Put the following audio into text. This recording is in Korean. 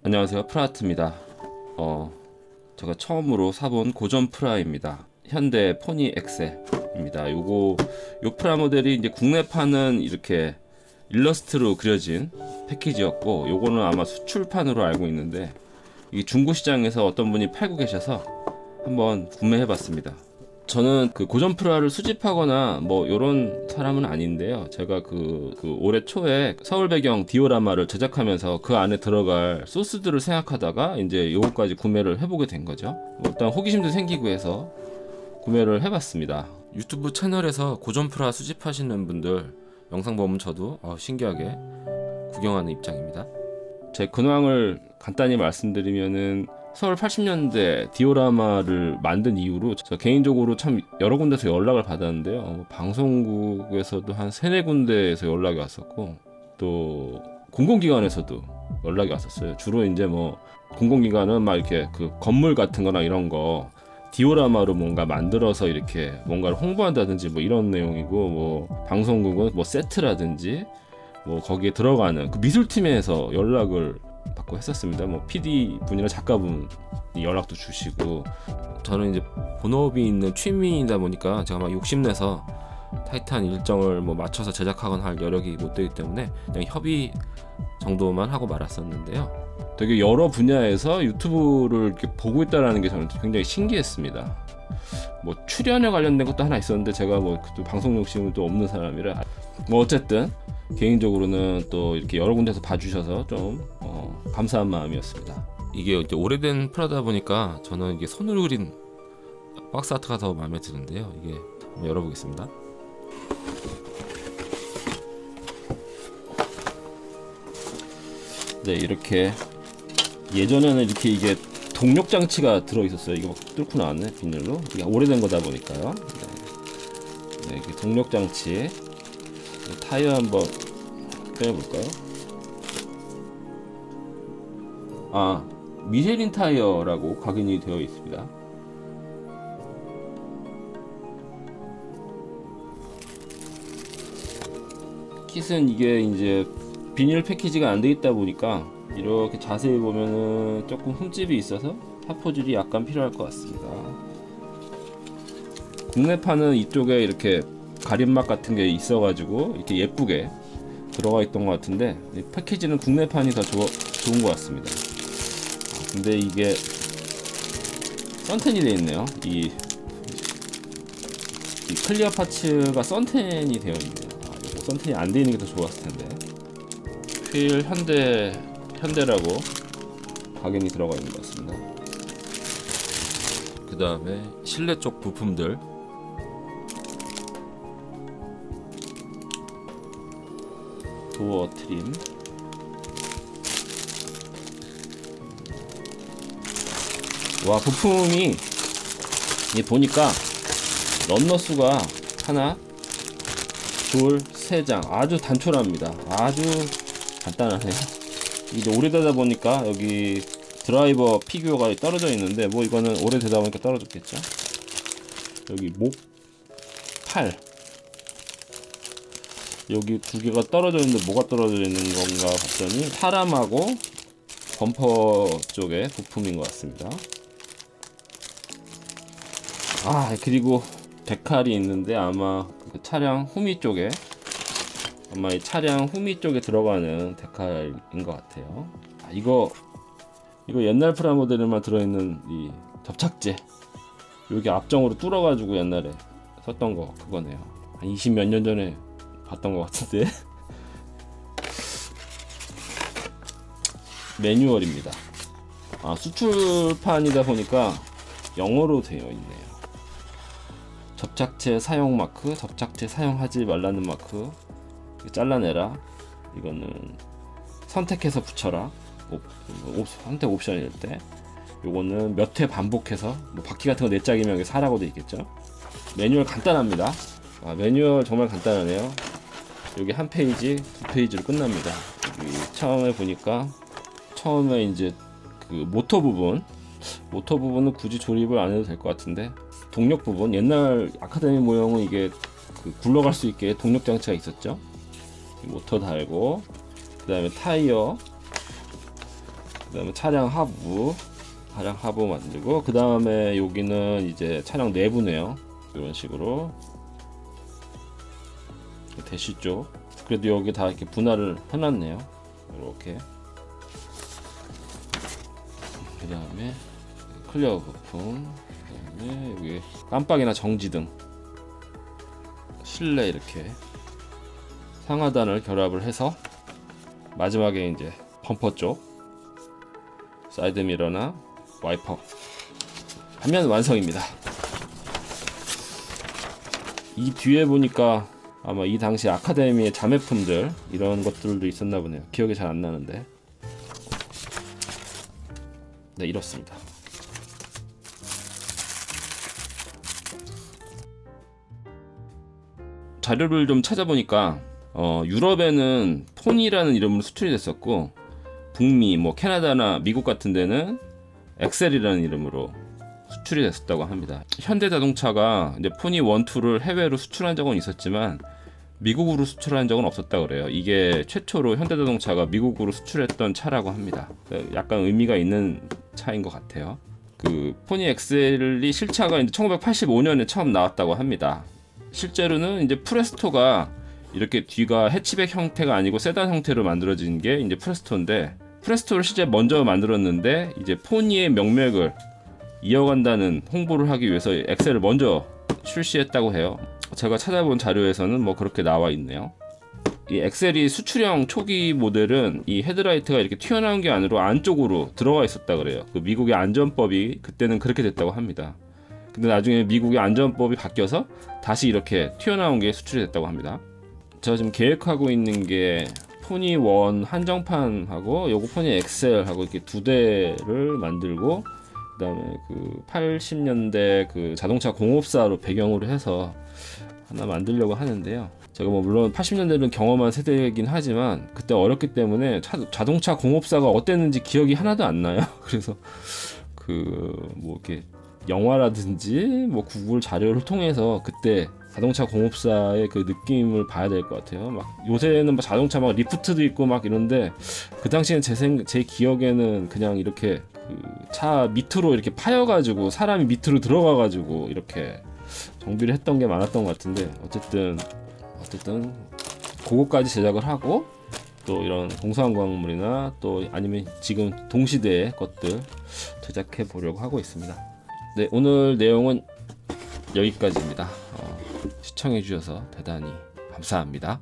안녕하세요, 프라하트입니다. 제가 처음으로 사본 고전 프라입니다. 현대 포니 엑셀입니다. 요 프라 모델이 이제 국내판은 이렇게 일러스트로 그려진 패키지였고, 요거는 아마 수출판으로 알고 있는데 이 중고 시장에서 어떤 분이 팔고 계셔서 한번 구매해봤습니다. 저는 그 고전 프라를 수집하거나 뭐 요런 사람은 아닌데요. 제가 그 올해 초에 서울 배경 디오라마를 제작하면서 그 안에 들어갈 소스들을 생각하다가 이제 요거까지 구매를 해보게 된 거죠. 일단 호기심도 생기고 해서 구매를 해봤습니다. 유튜브 채널에서 고전 프라 수집하시는 분들 영상 보면 저도 신기하게 구경하는 입장입니다. 제 근황을 간단히 말씀드리면은 서울 80년대 디오라마를 만든 이후로 저 개인적으로 참 여러 군데서 연락을 받았는데요. 방송국에서도 한 3-4군데에서 연락이 왔었고, 또 공공기관에서도 연락이 왔었어요. 주로 이제 뭐 공공기관은 막 이렇게 그 건물 같은 거나 이런 거 디오라마로 뭔가 만들어서 이렇게 뭔가를 홍보한다든지 뭐 이런 내용이고, 뭐 방송국은 뭐 세트라든지 뭐 거기에 들어가는 그 미술팀에서 연락을 받고 했었습니다. 뭐 PD 분이나 작가분이 연락도 주시고, 저는 이제 본업이 있는 취미이다 보니까 제가 막 욕심내서 타이트한 일정을 뭐 맞춰서 제작하거나 할 여력이 못 되기 때문에 그냥 협의 정도만 하고 말았었는데요. 되게 여러 분야에서 유튜브를 이렇게 보고 있다라는 게 저는 굉장히 신기했습니다. 뭐 출연에 관련된 것도 하나 있었는데 제가 뭐 방송 욕심은 또 없는 사람이라, 뭐 어쨌든 개인적으로는 또 이렇게 여러 군데서 봐주셔서 좀 감사한 마음이었습니다. 이게 이제 오래된 프라다 보니까 저는 이게 손으로 그린 박스 아트가 더 마음에 드는데요. 이게 한번 열어보겠습니다. 네, 이렇게 예전에는 이렇게 이게 동력 장치가 들어 있었어요. 이게 막 뚫고 나왔네, 비닐로. 이게 오래된 거다 보니까요. 네, 이렇게 동력 장치. 타이어 한번 빼볼까요? 미쉐린 타이어라고 각인이 되어 있습니다. 킷은 이게 이제 비닐 패키지가 안 돼 있다 보니까 이렇게 자세히 보면은 조금 흠집이 있어서 사포질이 약간 필요할 것 같습니다. 국내판은 이쪽에 이렇게 가림막 같은 게 있어가지고 이렇게 예쁘게 들어가 있던 것 같은데, 패키지는 국내판이 더 좋은 것 같습니다. 근데 이게 선텐이 되어 있네요. 이 클리어 파츠가 선텐이 되어 있네요. 이거 선텐이 안 되어 있는 게 더 좋았을 텐데. 휠 현대라고 각인이 들어가 있는 것 같습니다. 그 다음에 실내 쪽 부품들, 도어 트림, 와, 부품이 보니까 런너 수가 하나, 둘, 세 장, 아주 단촐합니다. 아주 간단하네요. 이제 오래되다 보니까 여기 드라이버 피규어가 떨어져 있는데, 뭐 이거는 오래되다 보니까 떨어졌겠죠. 여기 목, 팔, 여기 두 개가 떨어져 있는데 뭐가 떨어져 있는 건가 봤더니 사람하고 범퍼 쪽에 부품인 것 같습니다. 그리고 데칼이 있는데 아마 그 차량 후미 쪽에, 아마 이 차량 후미 쪽에 들어가는 데칼인 것 같아요. 이거 옛날 프라 모델에만 들어있는 이 접착제, 여기 앞정으로 뚫어가지고 옛날에 썼던 거 그거네요. 한 20 몇 년 전에 봤던 것 같은데. 매뉴얼입니다. 수출판이다 보니까 영어로 되어 있네요. 접착제 사용 마크, 접착제 사용하지 말라는 마크, 잘라내라, 이거는 선택해서 붙여라, 선택 옵션일 때, 요거는 몇 회 반복해서, 뭐 바퀴 같은 거 4짝이면 여기 사라고 돼 있겠죠. 매뉴얼 간단합니다. 매뉴얼 정말 간단하네요. 여기 한 페이지, 2페이지로 끝납니다. 여기 처음에 보니까, 처음에 이제 그 모터 부분은 굳이 조립을 안 해도 될 것 같은데, 동력 부분, 옛날 아카데미 모형은 이게 그 굴러갈 수 있게 동력 장치가 있었죠. 모터 달고, 그 다음에 타이어, 그다음에 차량 하부 만들고, 그 다음에 여기는 이제 차량 내부네요. 이런 식으로 대시 쪽. 그래도 여기 다 이렇게 분할을 해놨네요. 이렇게. 그 다음에 클리어 부품, 그 다음에 여기 깜빡이나 정지등, 실내 이렇게 상하단을 결합을 해서, 마지막에 이제 범퍼 쪽 사이드 미러나 와이퍼 하면 완성입니다. 이 뒤에 보니까 아마 이 당시 아카데미의 자매품들 이런 것들도 있었나 보네요. 기억이 잘 안 나는데. 네, 이렇습니다. 자료를 좀 찾아보니까 유럽에는 폰이라는 이름으로 수출이 됐었고, 북미, 뭐 캐나다나 미국 같은 데는 엑셀이라는 이름으로 수출이 됐었다고 합니다. 현대자동차가 이제 폰이 1, 2를 해외로 수출한 적은 있었지만 미국으로 수출한 적은 없었다 그래요. 이게 최초로 현대자동차가 미국으로 수출했던 차라고 합니다. 약간 의미가 있는 차인 것 같아요. 그 포니 엑셀이 실차가 이제 1985년에 처음 나왔다고 합니다. 실제로는 이제 프레스토가 이렇게 뒤가 해치백 형태가 아니고 세단 형태로 만들어진 게 이제 프레스토인데, 프레스토를 실제 먼저 만들었는데 이제 포니의 명맥을 이어간다는 홍보를 하기 위해서 엑셀을 먼저 출시했다고 해요. 제가 찾아본 자료에서는 뭐 그렇게 나와 있네요. 이 엑셀이 수출형 초기 모델은 이 헤드라이트가 이렇게 튀어나온 게 아니라 안쪽으로 들어가 있었다 그래요. 그 미국의 안전법이 그때는 그렇게 됐다고 합니다. 근데 나중에 미국의 안전법이 바뀌어서 다시 이렇게 튀어나온 게 수출이 됐다고 합니다. 제가 지금 계획하고 있는 게 포니 1 한정판하고 요거 포니 엑셀하고 이렇게 두 대를 만들고, 그 다음에 그 80년대 그 자동차 공업사로 배경으로 해서 하나 만들려고 하는데요. 제가 뭐 물론 80년대는 경험한 세대이긴 하지만 그때 어렸기 때문에 자동차 공업사가 어땠는지 기억이 하나도 안 나요. 그래서 그 뭐 이렇게 영화라든지 뭐 구글 자료를 통해서 그때 자동차 공업사의 그 느낌을 봐야 될 것 같아요. 막 요새는 막 자동차 막 리프트도 있고 막 이런데, 그 당시엔 제 기억에는 그냥 이렇게 그 차 밑으로 이렇게 파여가지고 사람이 밑으로 들어가가지고 이렇게 정비를 했던 게 많았던 것 같은데, 어쨌든 그거까지 제작을 하고, 또 이런 공상과학물이나 또 아니면 지금 동시대의 것들 제작해 보려고 하고 있습니다. 네, 오늘 내용은 여기까지입니다. 시청해 주셔서 대단히 감사합니다.